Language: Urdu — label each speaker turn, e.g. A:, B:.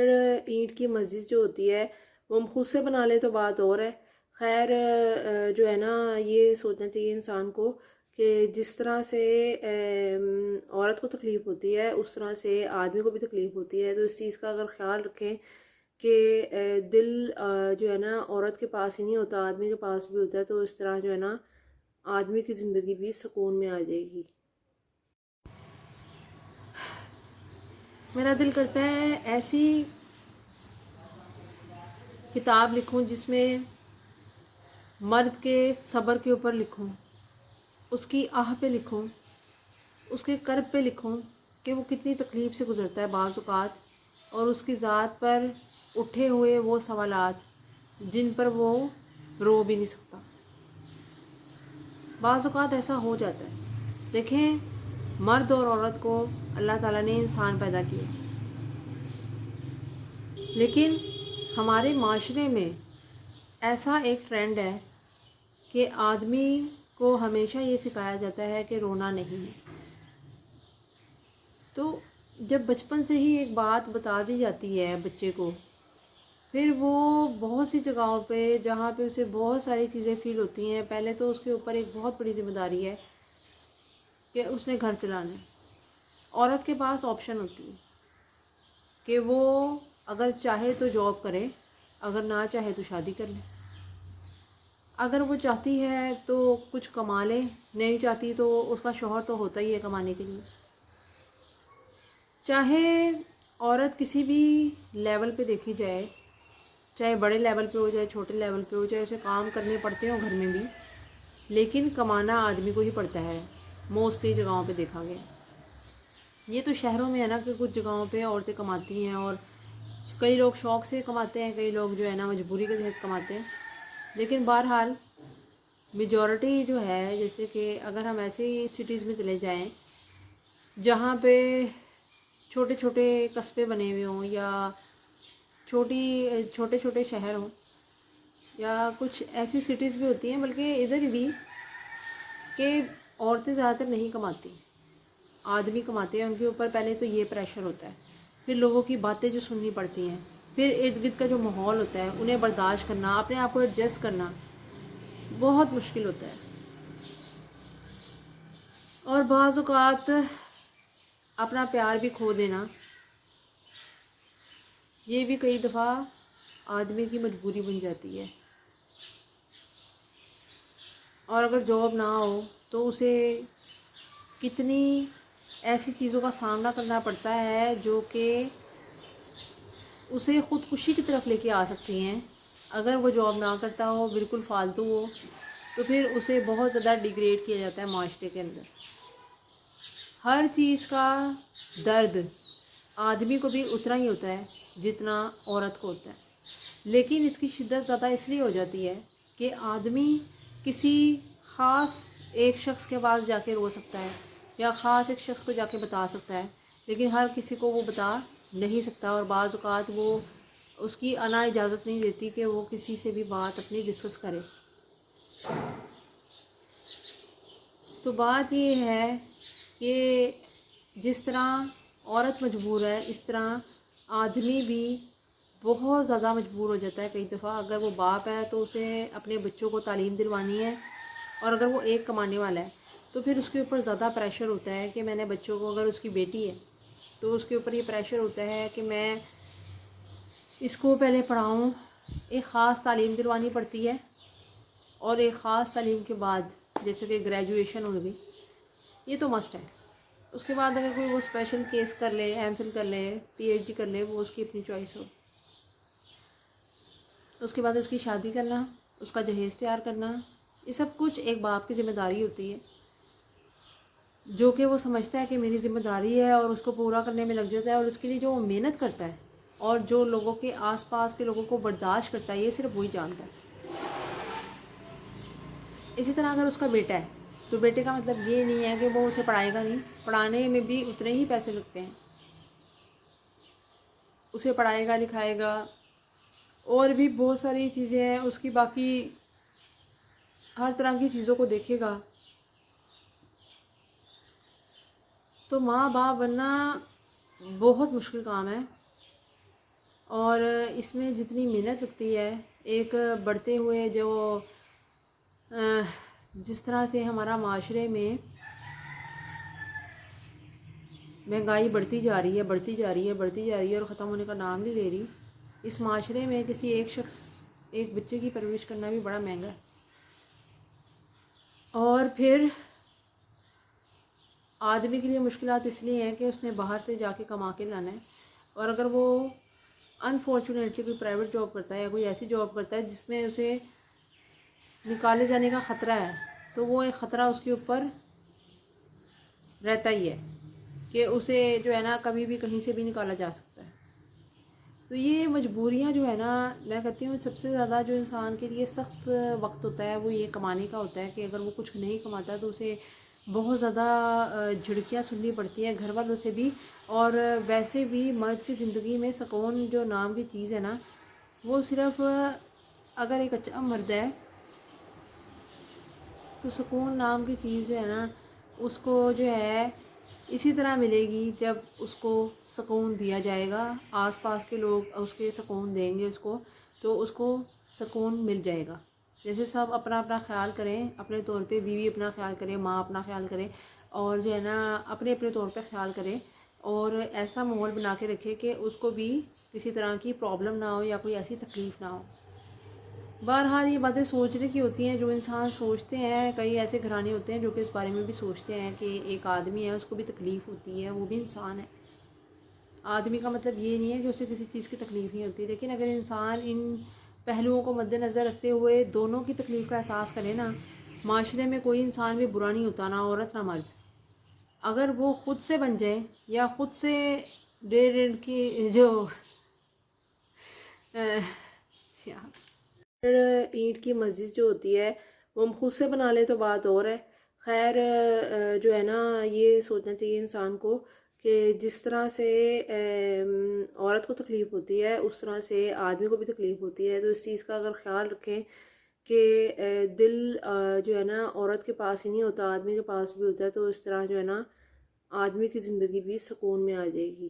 A: اینٹ کی مسجد جو ہوتی ہے وہ ہم خود سے بنا لیں تو بات اور ہے. خیر جو ہے نا یہ سوچنا چاہیے انسان کو کہ جس طرح سے عورت کو تکلیف ہوتی ہے اس طرح سے آدمی کو بھی تکلیف ہوتی ہے. تو اس چیز کا اگر خیال رکھیں کہ دل جو ہے نا عورت کے پاس ہی نہیں ہوتا، آدمی کے پاس بھی ہوتا ہے، تو اس طرح جو ہے نا آدمی کی زندگی بھی سکون میں آ جائے گی. میرا دل کرتا ہے ایسی کتاب لکھوں جس میں مرد کے صبر کے اوپر لکھوں، اس کی آہ پہ لکھوں، اس کے کرب پہ لکھوں کہ وہ کتنی تکلیف سے گزرتا ہے بعض اوقات، اور اس کی ذات پر اٹھے ہوئے وہ سوالات جن پر وہ رو بھی نہیں سکتا. بعض اوقات ایسا ہو جاتا ہے. دیکھیں، مرد اور عورت کو اللہ تعالیٰ نے انسان پیدا کیا، لیکن ہمارے معاشرے میں ایسا ایک ٹرینڈ ہے کہ آدمی کو ہمیشہ یہ سکھایا جاتا ہے کہ رونا نہیں ہے. تو جب بچپن سے ہی ایک بات بتا دی جاتی ہے بچے کو، پھر وہ بہت سی جگہوں پہ جہاں پہ اسے بہت ساری چیزیں فیل ہوتی ہیں، پہلے تو اس کے اوپر ایک بہت بڑی ذمہ داری ہے کہ اس نے گھر چلانا ہے. عورت کے پاس آپشن ہوتی ہے کہ وہ اگر چاہے تو جاب کرے، اگر نہ چاہے تو شادی کر لے. اگر وہ چاہتی ہے تو کچھ کما لے، نہیں چاہتی تو اس کا شوہر تو ہوتا ہی ہے کمانے کے لیے. چاہے عورت کسی بھی لیول پہ دیکھی جائے، چاہے بڑے لیول پہ ہو جائے چھوٹے لیول پہ ہو جائے، اسے کام کرنے پڑتے ہوں گھر میں بھی، لیکن کمانا آدمی کو ہی پڑتا ہے. موسٹلی جگہوں پہ دیکھا گیا. یہ تو شہروں میں ہے نا کہ کچھ جگہوں پہ عورتیں کماتی ہیں، اور کئی لوگ شوق سے کماتے ہیں، کئی لوگ جو ہے نا مجبوری کے تحت کماتے ہیں. لیکن بہرحال میجورٹی جو ہے، جیسے کہ اگر ہم ایسی سٹیز میں چلے جائیں جہاں پہ چھوٹے چھوٹے قصبے بنے ہوئے ہوں، یا چھوٹے چھوٹے شہر ہوں، یا کچھ ایسی سٹیز بھی ہوتی ہیں بلکہ ادھر بھی کہ عورتیں زیادہ تر نہیں کماتی، آدمی کماتے ہیں. ان کے اوپر پہلے تو یہ پریشر ہوتا ہے، پھر لوگوں کی باتیں جو سننی پڑتی ہیں، پھر ارد گرد کا جو ماحول ہوتا ہے انہیں برداشت کرنا، اپنے آپ کو ایڈجسٹ کرنا بہت مشکل ہوتا ہے. اور بعض اوقات اپنا پیار بھی کھو دینا، یہ بھی کئی دفعہ آدمی کی مجبوری بن جاتی ہے. اور اگر جاب نہ ہو تو اسے کتنی ایسی چیزوں کا سامنا کرنا پڑتا ہے جو کہ اسے خودکشی کی طرف لے کے آ سکتی ہیں. اگر وہ جاب نہ کرتا ہو، بالکل فالتو ہو، تو پھر اسے بہت زیادہ ڈیگریڈ کیا جاتا ہے معاشرے کے اندر. ہر چیز کا درد آدمی کو بھی اتنا ہی ہوتا ہے جتنا عورت کو ہوتا ہے، لیکن اس کی شدت زیادہ اس لیے ہو جاتی ہے کہ آدمی کسی خاص ایک شخص کے پاس جا کے رو سکتا ہے، یا خاص ایک شخص کو جا کے بتا سکتا ہے، لیکن ہر کسی کو وہ بتا نہیں سکتا. اور بعض اوقات وہ اس کی انا اجازت نہیں دیتی کہ وہ کسی سے بھی بات اپنی ڈسکس کرے. تو بات یہ ہے کہ جس طرح عورت مجبور ہے، اس طرح آدمی بھی بہت زیادہ مجبور ہو جاتا ہے کئی دفعہ. اگر وہ باپ ہے تو اسے اپنے بچوں کو تعلیم دلوانی ہے، اور اگر وہ ایک کمانے والا ہے تو پھر اس کے اوپر زیادہ پریشر ہوتا ہے کہ میں نے بچوں کو، اگر اس کی بیٹی ہے تو اس کے اوپر یہ پریشر ہوتا ہے کہ میں اس کو پہلے پڑھاؤں، ایک خاص تعلیم دلوانی پڑتی ہے، اور ایک خاص تعلیم کے بعد جیسے کہ گریجویشن ہو گئی، یہ تو مسٹ ہے. اس کے بعد اگر کوئی وہ اسپیشل کیس کر لے، ایم فل کر لے، پی ایچ ڈی کر لے، وہ اس کی اپنی چوائس ہو. اس کے بعد اس کی شادی کرنا، اس کا جہیز تیار کرنا، یہ سب کچھ ایک باپ کی ذمہ داری ہوتی ہے، جو کہ وہ سمجھتا ہے کہ میری ذمہ داری ہے، اور اس کو پورا کرنے میں لگ جاتا ہے. اور اس کے لیے جو وہ محنت کرتا ہے اور جو لوگوں کے آس پاس کے لوگوں کو برداشت کرتا ہے، یہ صرف وہی جانتا ہے. اسی طرح اگر اس کا بیٹا ہے تو بیٹے کا مطلب یہ نہیں ہے کہ وہ اسے پڑھائے گا نہیں، پڑھانے میں بھی اتنے ہی پیسے لگتے ہیں، اسے پڑھائے گا، لکھائے گا، اور بھی بہت ساری چیزیں ہیں اس کی، باقی ہر طرح کی چیزوں کو دیکھے گا. تو ماں باپ بننا بہت مشکل کام ہے. اور اس میں جتنی محنت لگتی ہے، ایک بڑھتے ہوئے جو جس طرح سے ہمارا معاشرے میں مہنگائی بڑھتی جا رہی ہے، بڑھتی جا رہی ہے، بڑھتی جا رہی ہے اور ختم ہونے کا نام نہیں لے رہی، اس معاشرے میں کسی ایک بچے کی پرورش کرنا بھی بڑا مہنگا ہے۔ اور پھر آدمی کے لیے مشکلات اس لیے ہیں کہ اس نے باہر سے جا کے کما کے لانا ہے، اور اگر وہ انفارچونیٹلی کوئی پرائیویٹ جاب کرتا ہے یا کوئی ایسی جاب کرتا ہے جس میں اسے نکالے جانے کا خطرہ ہے، تو وہ ایک خطرہ اس کے اوپر رہتا ہی ہے کہ اسے جو ہے نا کبھی بھی کہیں سے بھی نکالا جا سکتا ہے۔ تو یہ مجبوریاں جو ہے نا، میں کہتی ہوں سب سے زیادہ جو انسان کے لیے سخت وقت ہوتا ہے وہ یہ کمانے کا ہوتا ہے، کہ اگر وہ کچھ نہیں کماتا تو اسے بہت زیادہ جھڑکیاں سننی پڑتی ہیں گھر والوں سے بھی، اور ویسے بھی مرد کی زندگی میں سکون جو نام کی چیز ہے نا، وہ صرف اگر ایک اچھا مرد ہے تو سکون نام کی چیز جو ہے نا اس کو جو ہے اسی طرح ملے گی جب اس کو سکون دیا جائے گا، آس پاس کے لوگ اس کے سکون دیں گے اس کو، تو اس کو سکون مل جائے گا۔ جیسے سب اپنا اپنا خیال کریں، اپنے طور پہ بیوی اپنا خیال کرے، ماں اپنا خیال کرے، اور جو ہے نا اپنے اپنے طور پہ خیال کرے، اور ایسا ماحول بنا کے رکھے کہ اس کو بھی کسی طرح کی پرابلم نہ ہو یا کوئی ایسی تکلیف نہ ہو۔ بہرحال یہ باتیں سوچنے کی ہوتی ہیں، جو انسان سوچتے ہیں، کئی ایسے گھرانے ہوتے ہیں جو کہ اس بارے میں بھی سوچتے ہیں کہ ایک آدمی ہے، اس کو بھی تکلیف ہوتی ہے، وہ بھی انسان ہے۔ آدمی کا مطلب یہ نہیں ہے کہ اسے کسی چیز کی تکلیف نہیں ہوتی، لیکن اگر انسان ان پہلوؤں کو مد نظر رکھتے ہوئے دونوں کی تکلیف کا احساس کرے نا، معاشرے میں کوئی انسان بھی برا نہیں ہوتا، نہ عورت نہ مرد۔ اگر وہ خود سے بن جائے یا خود سے ڈیڑھ کی جو اینٹ کی مسجد جو ہوتی ہے وہ ہم خود سے بنا لیں تو بات اور ہے۔ خیر جو ہے نا یہ سوچنا چاہیے انسان کو کہ جس طرح سے عورت کو تکلیف ہوتی ہے اس طرح سے آدمی کو بھی تکلیف ہوتی ہے، تو اس چیز کا اگر خیال رکھیں کہ دل جو ہے نا عورت کے پاس ہی نہیں ہوتا، آدمی کے پاس بھی ہوتا ہے، تو اس طرح جو ہے نا آدمی کی زندگی بھی سکون میں آ جائے گی۔